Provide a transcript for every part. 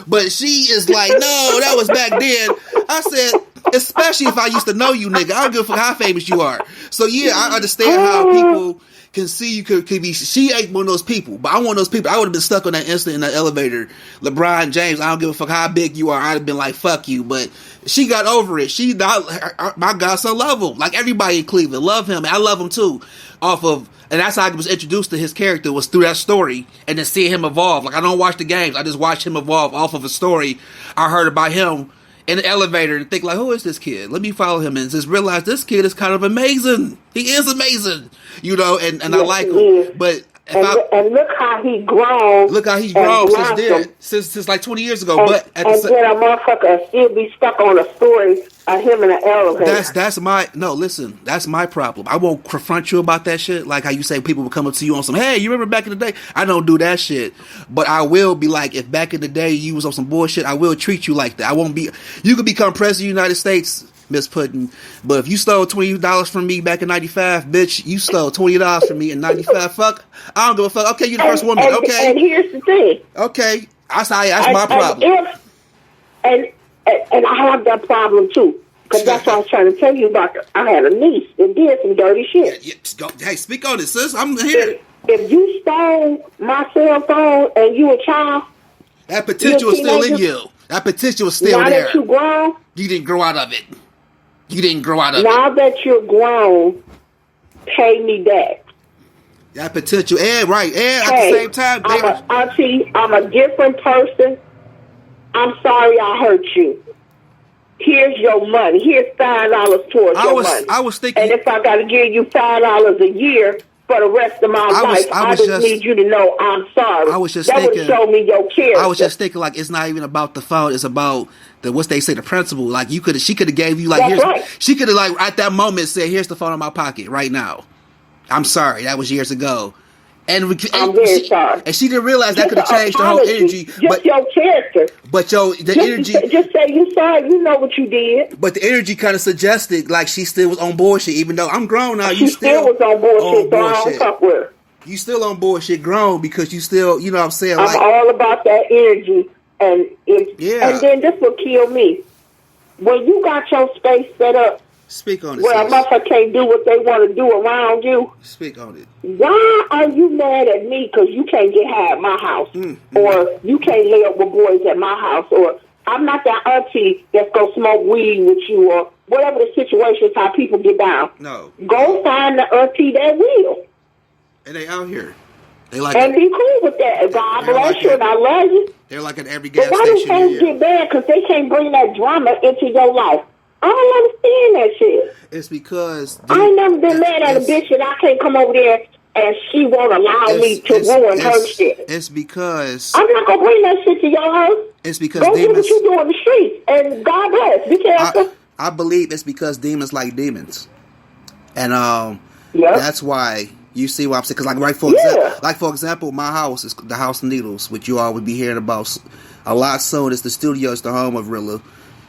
But she is like, no, that was back then. I said, especially if I used to know you, nigga. I don't give a fuck how famous you are. So yeah, I understand how people can see you could be. She ain't one of those people, but I'm one of those people. I would have been stuck on that instant in the elevator. LeBron James, I don't give a fuck how big you are. I'd have been like, fuck you. But she got over it. She not my godson love him. Like everybody in Cleveland love him. I love him too. And that's how I was introduced to his character, was through that story and then seeing him evolve. Like I don't watch the games. I just watch him evolve off of a story I heard about him in the elevator and think like, who is this kid? Let me follow him and just realize this kid is kind of amazing. He is amazing, and yes, I like him. But and look how he grown. Look how he's grown since like 20 years ago. But then a motherfucker still be stuck on a story of him in the elevator. That's my problem. I won't confront you about that shit. Like how you say people will come up to you on some, hey, you remember back in the day? I don't do that shit. But I will be like, if back in the day you was on some bullshit, I will treat you like that. I won't be. You could become president of the United States, Miss Puddin', but if you stole $20 from me back in '95, bitch, you stole $20 from me in '95. Fuck, I don't give a fuck. Okay, you're the first woman. Okay, and here's the thing. Okay, that's my problem. And I have that problem too, because that's what I was trying to tell you about. I had a niece that did some dirty shit. Hey, speak on it, sis. I'm here. If you stole my cell phone and you a child, that potential is still in you. That potential is still there. Now that you grown, you didn't grow out of it. Now that you're grown, pay me back. That potential, and at the same time, I'm a different person. I'm sorry I hurt you. Here's your money. Here's $5 towards your money. I was thinking, and if I got to give you $5 a year for the rest of my life, I just need you to know I'm sorry. I was just that thinking, would show me your character. I was just thinking, like, it's not even about the phone. It's about the principle. Like she could have gave you she could have like at that moment said, "Here's the phone in my pocket right now. I'm sorry, that was years ago." And I'm very sorry. And she didn't realize that could have changed the whole energy. But your character. But the energy. Just say you sorry. You know what you did. But the energy kind of suggested like she still was on bullshit, even though I'm grown now. She still was on bullshit. So I don't fuck with her. You still on bullshit, grown, because you still, you know what I'm saying? I'm all about that energy. And then this will kill me. When you got your space set up, speak on it. Where a motherfucker can't do what they want to do around you. Speak on it. Why are you mad at me because you can't get high at my house? Or you can't lay up with boys at my house? Or I'm not that auntie that's going to smoke weed with you, or whatever the situation is, how people get down. No. Go find the auntie that will. And they out here. Be cool with that. God bless you and I love you. They're like at every gas station. But why do folks get mad because they can't bring that drama into your life? I don't understand that shit. It's because I ain't never been mad at a bitch and I can't come over there and she won't allow me to ruin her shit. It's because I'm not gonna bring that shit to your house. It's because go do what you do on the streets, and God bless. Be careful. I believe it's because demons like demons, and that's why. You see what I'm saying? Because for example, my house is the House of Needles, which you all would be hearing about a lot soon. It's the studio, it's the home of Rilla,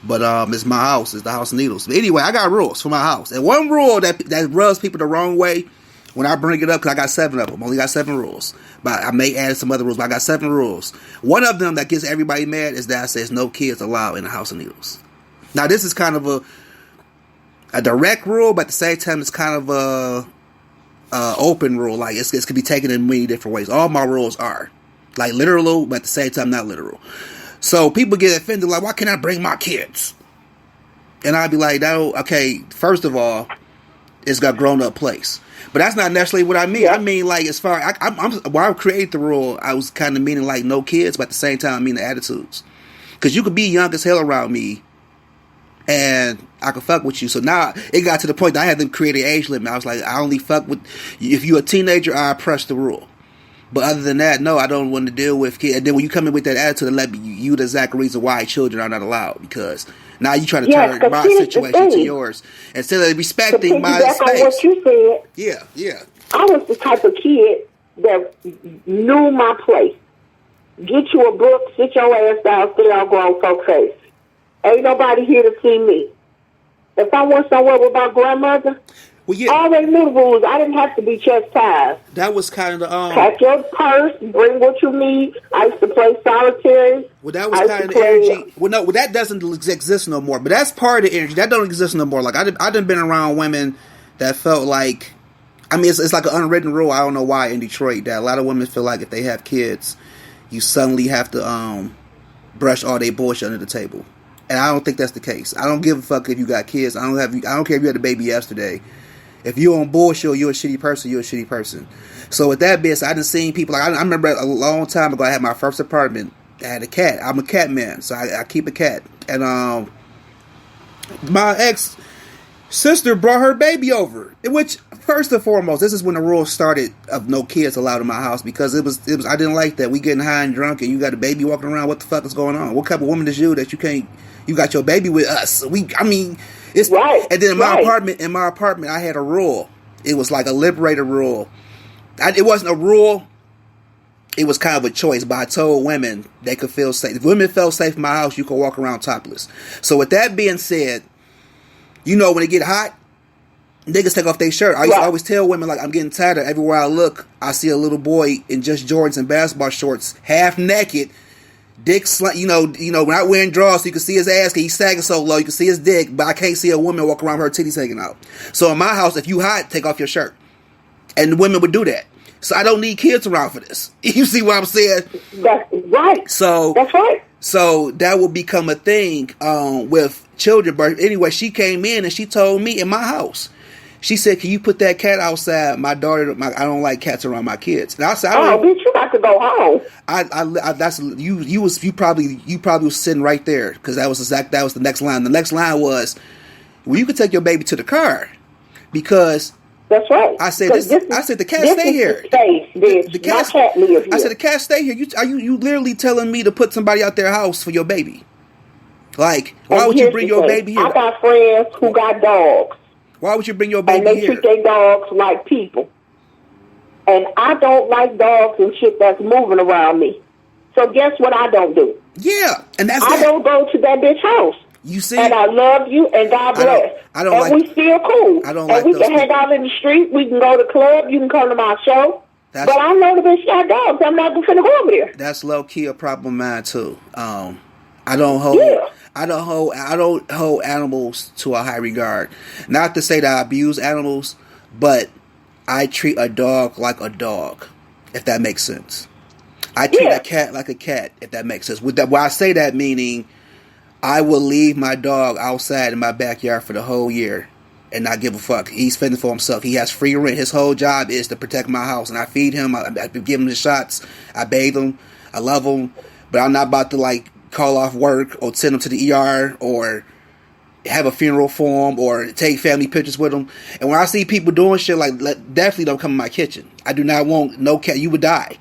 but it's my house, it's the House of Needles. But anyway, I got rules for my house, and one rule that rubs people the wrong way when I bring it up, because I got 7 of them. I only got 7 rules, but I may add some other rules. But I got 7 rules. One of them that gets everybody mad is that I says no kids allowed in the House of Needles. Now this is kind of a direct rule, but at the same time, it's kind of a open rule. Like it could be taken in many different ways. All my rules are like literal, but at the same time not literal. So people get offended, like, why can't I bring my kids? And I'd be like, okay, first of all, it's got grown up place. But that's not necessarily what I mean. Yeah. I mean, like, as far when I created the rule, I was kind of meaning like no kids, but at the same time I mean the attitudes. Because you could be young as hell around me and I could fuck with you. So now it got to the point that I had to create an age limit. I was like, I only fuck with if you're a teenager, I press the rule. But other than that, no, I don't want to deal with kids. And then when you come in with that attitude, let me you the exact reason why children are not allowed, because now you try to turn my situation to yours instead of respecting my space. On what you said, yeah. I was the type of kid that knew my place. Get you a book, sit your ass down, stay out grown folks' face. Ain't nobody here to see me. If I went somewhere with my grandmother, Well, yeah. I already knew the rules. I didn't have to be chastised. That was kind of the pack your purse, bring what you need. I used to play solitaire. Well, that was kind of the energy. Well, that doesn't exist no more. But that's part of the energy that don't exist no more. Like I done been around women that felt like, I mean, it's like an unwritten rule. I don't know why in Detroit that a lot of women feel like if they have kids, you suddenly have to brush all their bullshit under the table. And I don't think that's the case. I don't give a fuck if you got kids. I don't care if you had a baby yesterday. If you're on bullshit, you're a shitty person. You're a shitty person. So with that being said, I done seen people. Like I remember a long time ago, I had my first apartment. I had a cat. I'm a cat man, so I keep a cat. And my ex sister brought her baby over. Which first and foremost, this is when the rule started of no kids allowed in my house, because it was I didn't like that. We getting high and drunk, and you got a baby walking around. What the fuck is going on? What type of woman is you that you can't? You got your baby with us. It's right. And then in my apartment, I had a rule. It was like a liberator rule. It wasn't a rule. It was kind of a choice. But I told women they could feel safe. If women felt safe in my house, you could walk around topless. So with that being said, when it get hot, niggas take off their shirt. I used to always tell women, like, I'm getting tired of everywhere I look, I see a little boy in just Jordans and basketball shorts, half naked. Dick, not wearing drawers, so you can see his ass, because he's sagging so low, you can see his dick, but I can't see a woman walk around with her titties hanging out. So in my house, if you hot, take off your shirt. And the women would do that. So I don't need kids around for this. You see what I'm saying? That's right. That's right. So that will become a thing with children. But anyway, she came in and she told me in my house, she said, "Can you put that cat outside? My daughter, I don't like cats around my kids." And I said, "Bitch, you got to go home." That's you probably was sitting right there, because that was the next line. The next line was, "Well, you could take your baby to the car," because that's right. I said the cat stay here. The cat live here. I said the cat stay here. You literally telling me to put somebody out their house for your baby? Like, why would you bring your baby here? I got friends who got dogs. Why would you bring your baby here? And they treat their dogs like people. And I don't like dogs and shit that's moving around me. So guess what I don't do? Yeah, and I don't go to that bitch house. You see? And I love you, and God bless. We still cool. I don't and like we can hang out in the street. We can go to the club. You can come to my show. But I know the bitch got dogs. I'm not going to go over there. That's low key a problem of mine too. I don't hold animals to a high regard. Not to say that I abuse animals, but I treat a dog like a dog, if that makes sense. I treat a cat like a cat, if that makes sense. When I say that, meaning I will leave my dog outside in my backyard for the whole year and not give a fuck. He's fending for himself. He has free reign. His whole job is to protect my house, and I feed him. I give him the shots. I bathe him. I love him, but I'm not about to call off work or send him to the ER or have a funeral for him or take family pictures with him. And when I see people doing shit definitely don't come in my kitchen. I do not want no cat. You would die.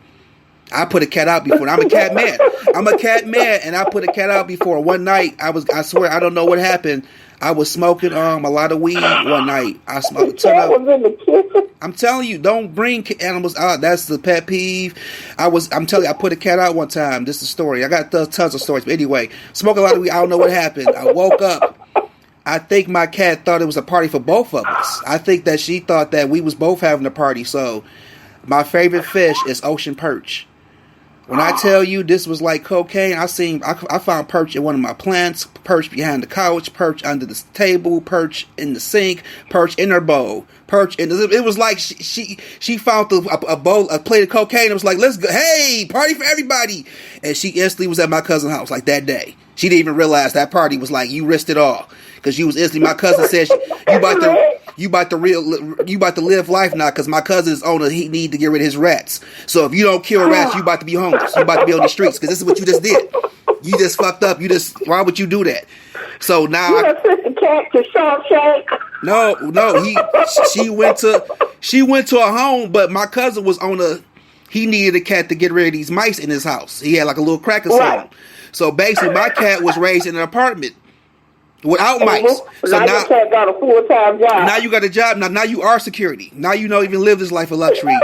I put a cat out before. I'm a cat man. I'm a cat man, and I put a cat out before. One night, I swear, I don't know what happened. I was smoking a lot of weed one night. I smoked a ton of. Was in the kitchen. I'm telling you, don't bring animals out. That's the pet peeve. I'm telling you, I put a cat out one time. This is a story. I got tons of stories. But anyway, smoking a lot of weed. I don't know what happened. I woke up. I think my cat thought it was a party for both of us. I think that she thought that we was both having a party. So, my favorite fish is ocean perch. When I tell you this was like cocaine, I found perch in one of my plants, perch behind the couch, perch under the table, perch in the sink, perch in her bowl, it was like she found a plate of cocaine. It was like, let's go, hey, party for everybody. And she instantly was at my cousin's house like that day. She didn't even realize that party was like, you risked it all. Because you was instantly, my cousin said, you about to live life now, because my cousin's owner, he need to get rid of his rats. So if you don't kill rats, you about to be homeless. You about to be on the streets, because this is what you just did. You just fucked up. Why would you do that? So now you done sent the cat to Shawshank. No, she went to a home, but my cousin was he needed a cat to get rid of these mice in his house. He had like a little crack or something. So basically, my cat was raised in an apartment without mice. So now your cat got a full-time job. Now you got a job. Now you are security. Now you don't even live this life of luxury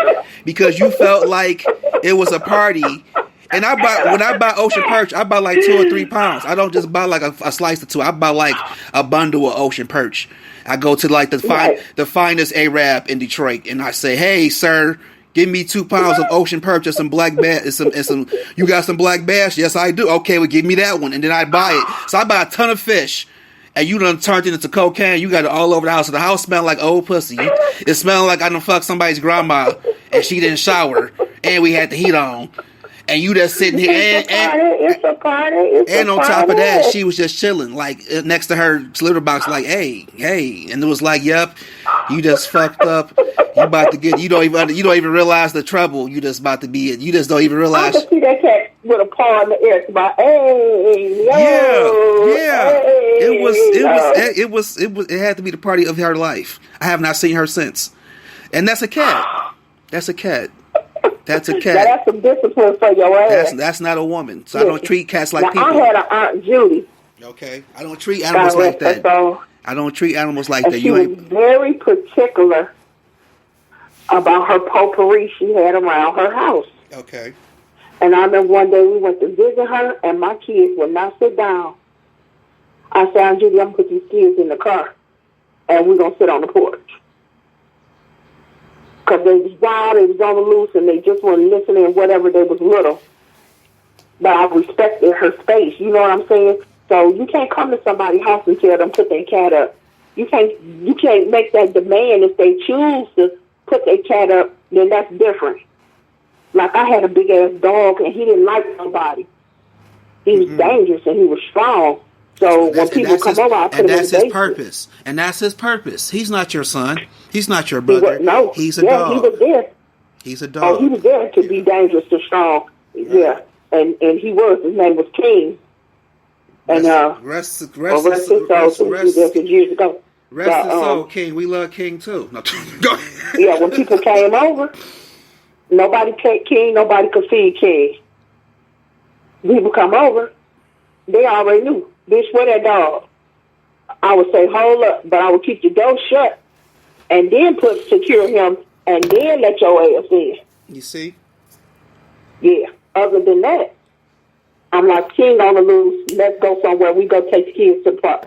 because you felt like it was a party And when I buy ocean perch, I buy like 2 or 3 pounds. I don't just buy like a slice or 2. I buy like a bundle of ocean perch. I go to like the finest Arab in Detroit, and I say, "Hey, sir, give me 2 pounds of ocean perch and some black bass. And some. You got some black bass? Yes, I do. Okay, well, give me that one." And then I buy it. So I buy a ton of fish. And you done turned it into cocaine. You got it all over the house. So the house smelled like old pussy. It smelled like I done fucked somebody's grandma, and she didn't shower, and we had the heat on. And you just sitting here, and on top of that, she was just chilling, like next to her litter box, like, hey, and it was like, yep, you just fucked up. You about to get, you don't even realize the trouble you just about to be in. You just don't even realize. I can see that cat with a paw in the air, about, hey, yo, yeah. Hey, It had to be the party of her life. I have not seen her since, and that's a cat. That's a cat. That's a cat. Now that's some discipline for your ass. That's not a woman. So I don't treat cats like people. I had an Aunt Judy. Okay. I don't treat animals like that. I don't treat animals like that. She was very particular about her potpourri she had around her house. Okay. And I remember one day we went to visit her, and my kids would not sit down. I said, Aunt Judy, I'm going to put these kids in the car, and we're going to sit on the porch. Because they was wild, they was on the loose, and they just weren't listening whatever they was little. But I respected her space, you know what I'm saying? So you can't come to somebody's house and tell them put their cat up. You can't make that demand. If they choose to put their cat up, then that's different. Like I had a big ass dog, and he didn't like nobody. He was dangerous, and he was strong. So when people come over, I put him in the basement. And that's his purpose. And that's his purpose. He's not your son. He's not your brother. No. He's a dog. He was there. He's a dog. Oh, he was there to be dangerous and strong. Right. Yeah. And he was. His name was King. And rest his soul. He was there years ago. Rest his soul, King. We love King too. No, go ahead. Yeah, when people came over, nobody paid King. Nobody could feed King. People come over, they already knew. Bitch, where that dog? I would say, hold up, but I would keep the door shut and then secure him and then let your ass in. You see? Yeah. Other than that, I'm like, King on the loose, let's go somewhere. We go take the kids to the park.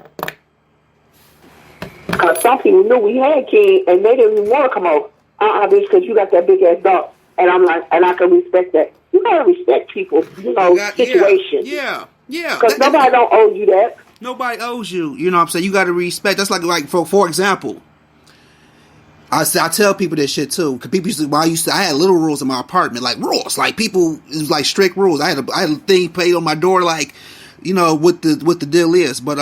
Because some people knew we had King and they didn't even want to come over. Bitch, because you got that big ass dog. And I'm like, and I can respect that. You gotta respect people, situations. Yeah. Because nobody don't owe you that. Nobody owes you. You know what I'm saying? You got to respect. That's like for example, I tell people this shit too. Because people I had little rules in my apartment, like rules. Like people, it was like strict rules. I had a thing paid on my door, like, you know, what the deal is. But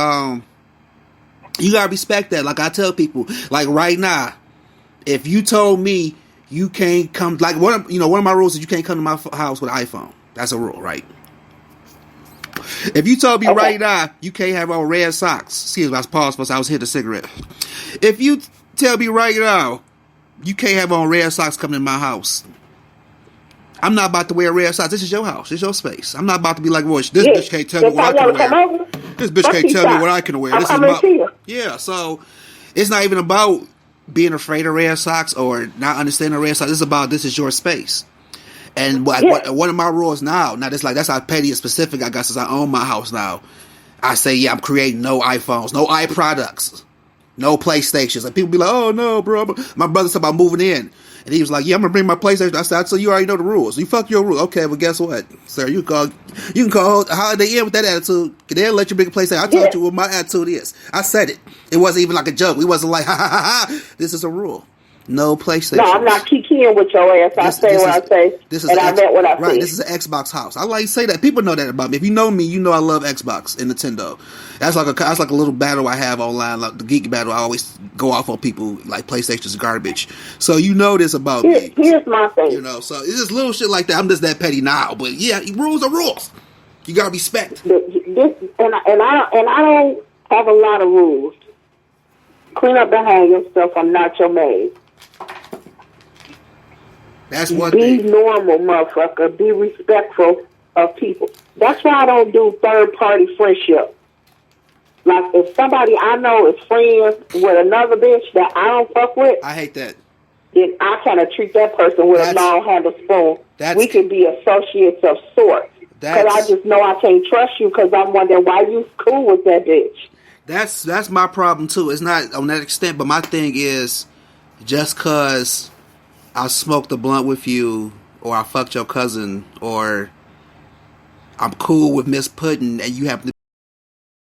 you got to respect that. Like I tell people, like right now, if you told me you can't come, like one of my rules is you can't come to my house with an iPhone. That's a rule, right? If you told me right now you can't have on red socks, excuse me, I was paused because I was hitting a cigarette. If you tell me right now you can't have on red socks coming in my house, I'm not about to wear red socks. This is your house. This is your space. I'm not about to be like, well, this bitch can't tell me what I can wear. This bitch can't tell me what I can wear. This is my, yeah. So it's not even about being afraid of red socks or not understanding red socks. It's about this is your space. And one of my rules now that's how petty and specific I got since I own my house now. I say, yeah, I'm creating no iPhones, no iProducts, no PlayStations. And people be like, oh no, bro. My brother said about moving in. And he was like, yeah, I'm going to bring my PlayStation. I said, so you already know the rules. You fuck your rules. Okay, well, guess what, sir? You can call Holiday Inn with that attitude. They'll let you bring a PlayStation. I told you what my attitude is. I said it. It wasn't even like a joke. We wasn't like, ha, ha, ha, ha. This is a rule. No PlayStation. No, I'm not kikiing with your ass. I say what I say, and I meant what I say. Right, this is an Xbox house. I like to say that. People know that about me. If you know me, you know I love Xbox and Nintendo. That's like a little battle I have online, like the geek battle. I always go off on people like PlayStation's garbage. So you know this about me. Here's my thing. You know, so it's just little shit like that. I'm just that petty now, but yeah, rules are rules. You gotta respect. And I don't have a lot of rules. Clean up behind yourself. I'm not your maid. That's one thing. Be normal, motherfucker. Be respectful of people. That's why I don't do third-party friendship. Like, if somebody I know is friends with another bitch that I don't fuck with. I hate that. then I kind of treat that person with a long handle spoon. We can be associates of sorts. Because I just know I can't trust you because I'm wondering why you cool with that bitch. That's my problem too. It's not on that extent, but my thing is just because I smoked a blunt with you or I fucked your cousin or I'm cool with Miss Puddin' and you happen to